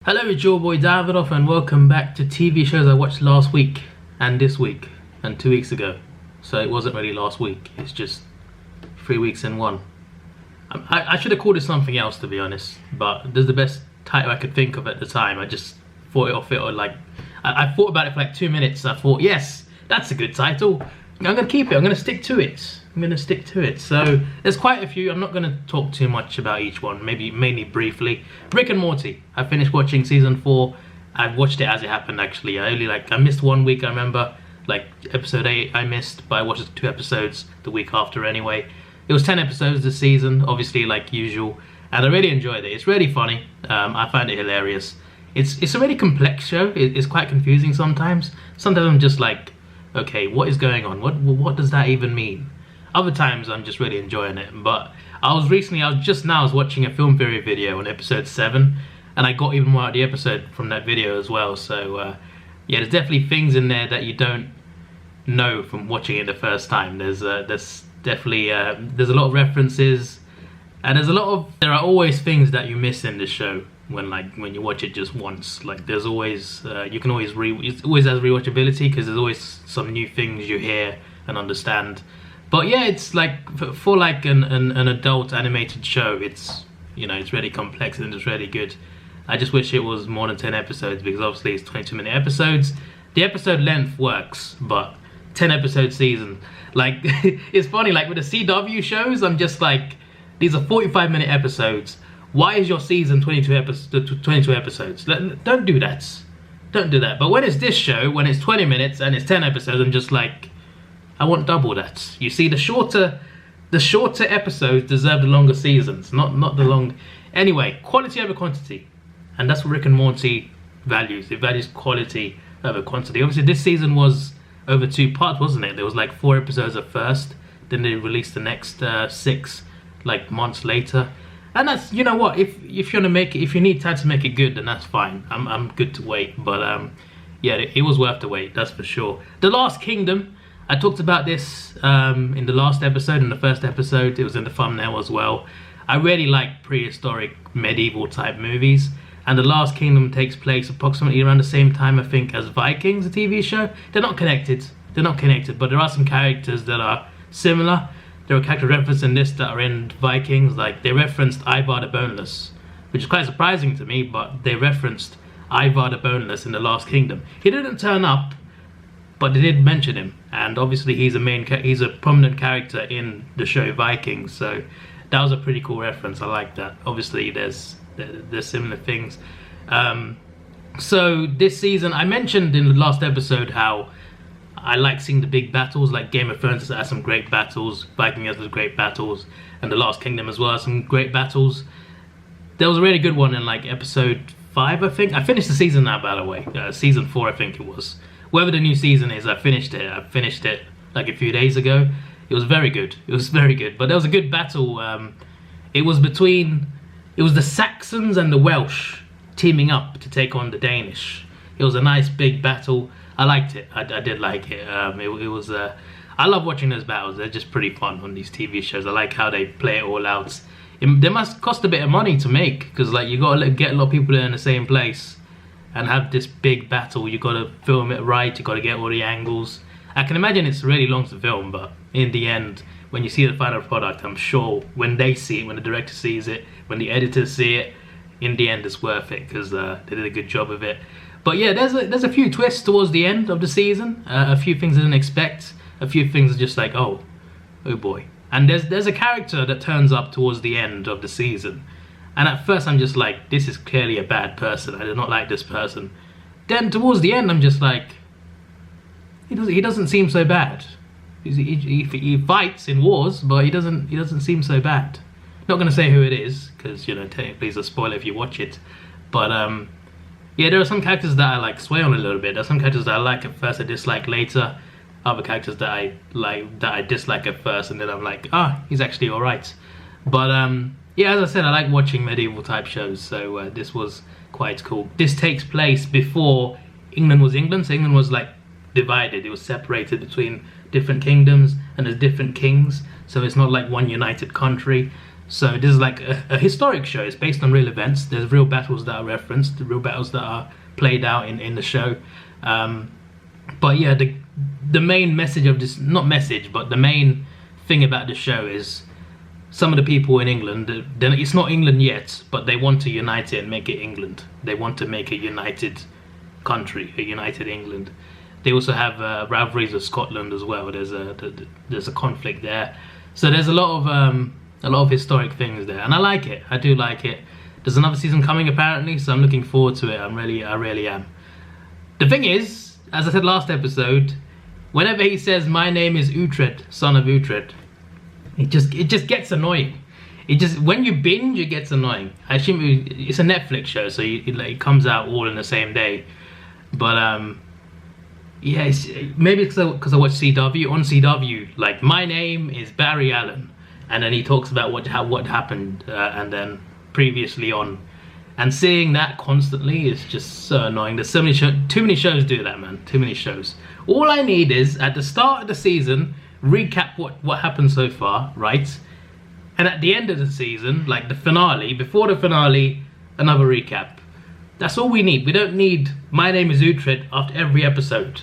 Hello, it's your boy Davidoff and welcome back to TV shows I watched last week and this week and 2 weeks ago. So it wasn't really last week, it's just 3 weeks in one. I should have called it something else, to be honest, but this is the best title I could think of at the time. I just thought it off it, or like I thought about it for like 2 minutes. I thought, yes, that's a good title. I'm gonna keep it, I'm gonna stick to it. So there's quite a few. I'm not going to talk too much about each one, mainly briefly. Rick and Morty, I finished watching season 4. I watched it as it happened, actually. I missed 1 week, I remember, like episode 8 I missed, but I watched 2 episodes the week after anyway. It was 10 episodes this season, obviously, like usual, and I really enjoyed it. It's really funny. I find it hilarious. It's a really complex show. It's quite confusing sometimes. Sometimes I'm just like, okay, what is going on? What does that even mean? Other times I'm just really enjoying it. But I was watching a film theory video on episode 7, and I got even more out of the episode from that video as well. So yeah, there's definitely things in there that you don't know from watching it the first time. There's definitely there's a lot of references, and there are always things that you miss in this show when you watch it just once. Like there's always it always has rewatchability because there's always some new things you hear and understand. But yeah, it's like for like an adult animated show, it's really complex and it's really good. I just wish it was more than 10 episodes because obviously it's 22-minute episodes. The episode length works, but 10 episode season, like it's funny, like with the CW shows, I'm just like, these are 45-minute episodes. Why is your season 22 episodes? Don't do that. Don't do that. But when it's this show, when it's 20 minutes and it's 10 episodes, I'm just like, I want double that. You see, the shorter episodes deserve the longer seasons, not the long. Anyway, quality over quantity, and that's what Rick and Morty values. It values quality over quantity. Obviously, this season was over 2 parts, wasn't it? There was like 4 episodes at first, then they released the next 6 like months later. And that's, you know what, if you need time to make it good, then that's fine. I'm good to wait. But yeah, it was worth the wait, that's for sure. The Last Kingdom. I talked about this in the last episode, in the first episode. It was in the thumbnail as well. I really like prehistoric, medieval type movies. And The Last Kingdom takes place approximately around the same time, I think, as Vikings, the TV show. They're not connected, but there are some characters that are similar. There are character references in this that are in Vikings. Like, they referenced Ivar the Boneless, which is quite surprising to me, but they referenced Ivar the Boneless in The Last Kingdom. He didn't turn up, but they did mention him, and obviously he's a prominent character in the show Vikings, so that was a pretty cool reference. I like that. Obviously there's similar things. So this season, I mentioned in the last episode how I like seeing the big battles, like Game of Thrones has some great battles, Vikings has some great battles, and The Last Kingdom as well has some great battles. There was a really good one in like episode 5, I think. I finished the season now, by the way. Season 4, I think it was. Whatever the new season is, I finished it like a few days ago. It was very good. But there was a good battle. It was the Saxons and the Welsh teaming up to take on the Danish. It was a nice big battle. I liked it. I did like it. I love watching those battles. They're just pretty fun on these TV shows. I like how they play it all out. They must cost a bit of money to make, because like you gotta get a lot of people in the same place and have this big battle. You gotta film it right, you gotta get all the angles. I can imagine it's really long to film, but in the end, when you see the final product, I'm sure when they see it, when the director sees it, when the editors see it, in the end it's worth it, because they did a good job of it. But yeah, there's a few twists towards the end of the season, a few things I didn't expect, a few things are just like, oh boy. And there's a character that turns up towards the end of the season, and at first I'm just like, this is clearly a bad person, I do not like this person. Then towards the end I'm just like, he doesn't seem so bad. He fights in wars, but he doesn't seem so bad. Not going to say who it is, because technically it's a spoiler if you watch it. But yeah, there are some characters that I like sway on a little bit. There are some characters that I like at first, I dislike later. Other characters that I like, that I dislike at first, and then I'm like, he's actually alright. But yeah, as I said, I like watching medieval type shows, so this was quite cool. This takes place before England was England, so England was like divided. It was separated between different kingdoms, and there's different kings, so it's not like one united country. So this is like a historic show. It's based on real events. There's real battles that are referenced, the real battles that are played out in the show. But yeah, the main message of this, not message, but the main thing about the show is some of the people in England, it's not England yet, but they want to unite it and make it England. They want to make a united country, a united England. They also have rivalries with Scotland as well. There's a conflict there, so there's a lot of historic things there, and I like it. I do like it. There's another season coming apparently, so I'm looking forward to it. I really am. The thing is, as I said last episode, whenever he says my name is Uhtred, son of Uhtred, it just gets annoying. When you binge, it gets annoying. I assume it's a Netflix show, so it comes out all in the same day. But yeah, maybe because I watch CW. On CW, like, my name is Barry Allen, and then he talks about what happened, and then previously on, and seeing that constantly is just so annoying. There's so many too many shows do that, man. Too many shows. All I need is at the start of the season, recap what happened so far, right? And at the end of the season, like the finale, before the finale, another recap. That's all we need. We don't need my name is Uhtred after every episode.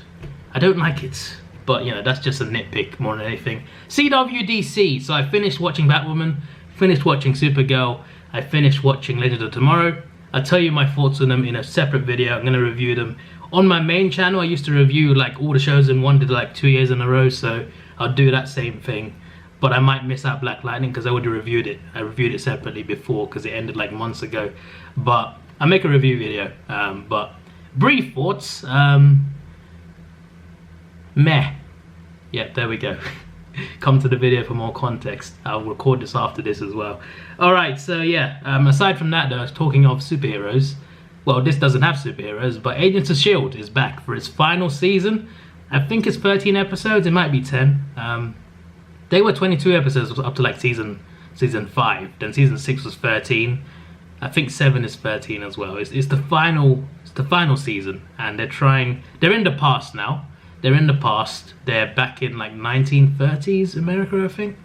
I don't like it. But, you know, that's just a nitpick more than anything. CWDC. So I finished watching Batwoman, finished watching Supergirl, I finished watching Legend of Tomorrow. I'll tell you my thoughts on them in a separate video. I'm going to review them. On my main channel, I used to review like all the shows in one, did like 2 years in a row. So I'll do that same thing. But I might miss out Black Lightning because I would have reviewed it. I reviewed it separately before because it ended like months ago. But I'll make a review video. But brief thoughts. Meh. Yeah, there we go. Come to the video for more context. I'll record this after this as well. Alright, so yeah, aside from that though, talking of superheroes, well, this doesn't have superheroes, but Agents of S.H.I.E.L.D. is back for its final season. I think it's 13 episodes, it might be 10. They were 22 episodes up to like season 5, then season 6 was 13. I think 7 is 13 as well. It's the final season, and they're in the past now. They're in the past. They're back in like 1930s America, I think.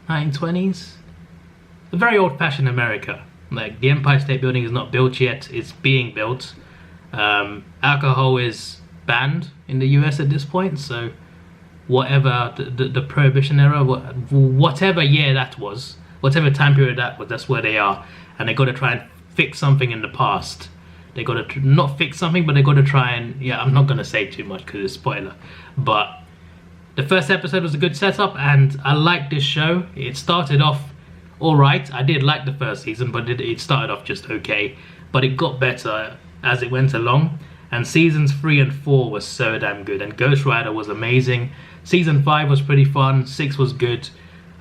1920s. A very old-fashioned America. Like, the Empire State Building is not built yet. It's being built. Alcohol is banned in the US at this point. So whatever the Prohibition era, whatever year that was, whatever time period that was, that's where they are. And they got to try and fix something in the past. They got to not fix something, but they got to try and, yeah, I'm not going to say too much because it's spoiler. But the first episode was a good setup, and I liked this show. It started off alright. I did like the first season, but it started off just okay. But it got better as it went along. And seasons 3 and 4 was so damn good. And Ghost Rider was amazing. Season 5 was pretty fun. 6 was good.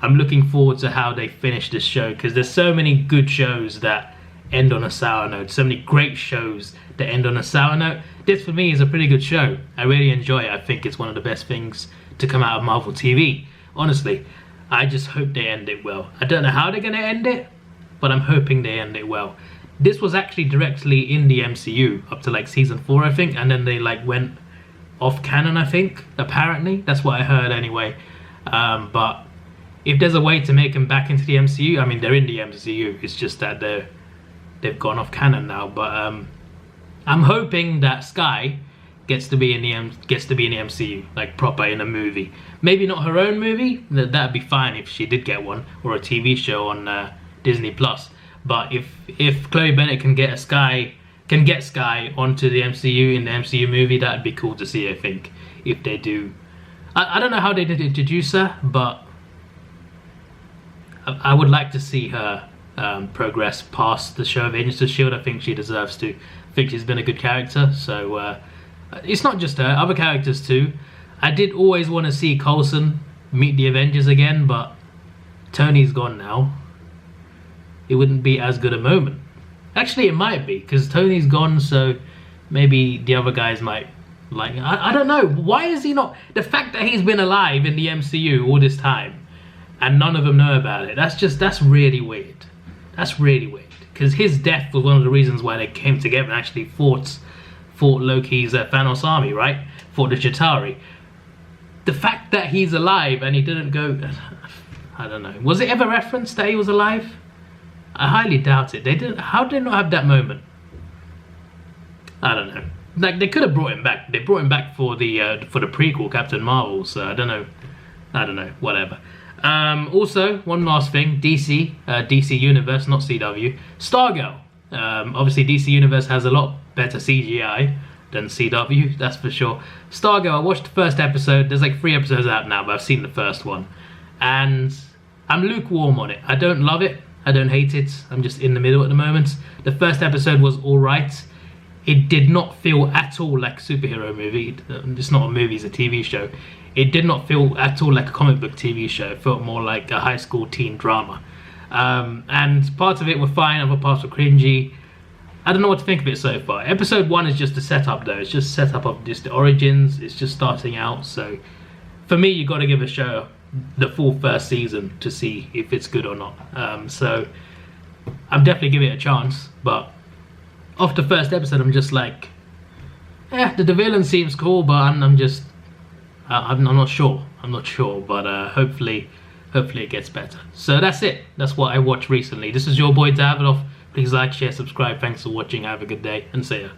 I'm looking forward to how they finish this show, because there's so many good shows that end on a sour note. So many great shows that end on a sour note. This for me is a pretty good show. I really enjoy it. I think it's one of the best things to come out of Marvel TV. Honestly, I just hope they end it well. I don't know how they're going to end it, but I'm hoping they end it well. This was actually directly in the MCU up to like season 4, I think, and then they like went off canon, I think, apparently. That's what I heard anyway. But if there's a way to make them back into the MCU, I mean, they're in the MCU. It's just that they've gone off canon now. But I'm hoping that Skye gets to be in the MCU, like proper in a movie. Maybe not her own movie. That'd be fine if she did get one, or a TV show on Disney Plus. But if Chloe Bennett can get Skye onto the MCU in the MCU movie, that'd be cool to see. I think if they do, I don't know how they did introduce her, but I would like to see her progress past the show of Agents of S.H.I.E.L.D. I think she deserves to. I think she's been a good character. So it's not just her, other characters too. I did always want to see Coulson meet the Avengers again, but Tony's gone now. It wouldn't be as good a moment. Actually, it might be, because Tony's gone, so maybe the other guys might like. I don't know. Why is he not? The fact that he's been alive in the MCU all this time, and none of them know about it. That's really weird. That's really weird. Because his death was one of the reasons why they came together and actually fought Loki's Thanos army, right? Fought the Chitauri. The fact that he's alive and he didn't go. I don't know. Was it ever referenced that he was alive? I highly doubt it. They didn't. How did they not have that moment? I don't know. Like, they could have brought him back. They brought him back for the prequel Captain Marvel. So I don't know. Whatever. Also, one last thing. DC Universe, not CW. Stargirl. Obviously, DC Universe has a lot better CGI than CW. That's for sure. Stargirl. I watched the first episode. There's like 3 episodes out now, but I've seen the first one, and I'm lukewarm on it. I don't love it. I don't hate it. I'm just in the middle at the moment. The first episode was alright. It did not feel at all like a superhero movie. It's not a movie, it's a TV show. It did not feel at all like a comic book TV show. It felt more like a high school teen drama. And parts of it were fine, other parts were cringy. I don't know what to think of it so far. Episode 1 is just a setup though. It's just setup of just the origins. It's just starting out. So for me, you got to give a show the full first season to see if it's good or not. So I'm definitely giving it a chance, but after the first episode I'm just like, the villain seems cool, but I'm not sure. But hopefully it gets better. So that's it. That's what I watched recently. This is your boy Davidoff. Please like, share, subscribe. Thanks for watching. Have a good day and see ya.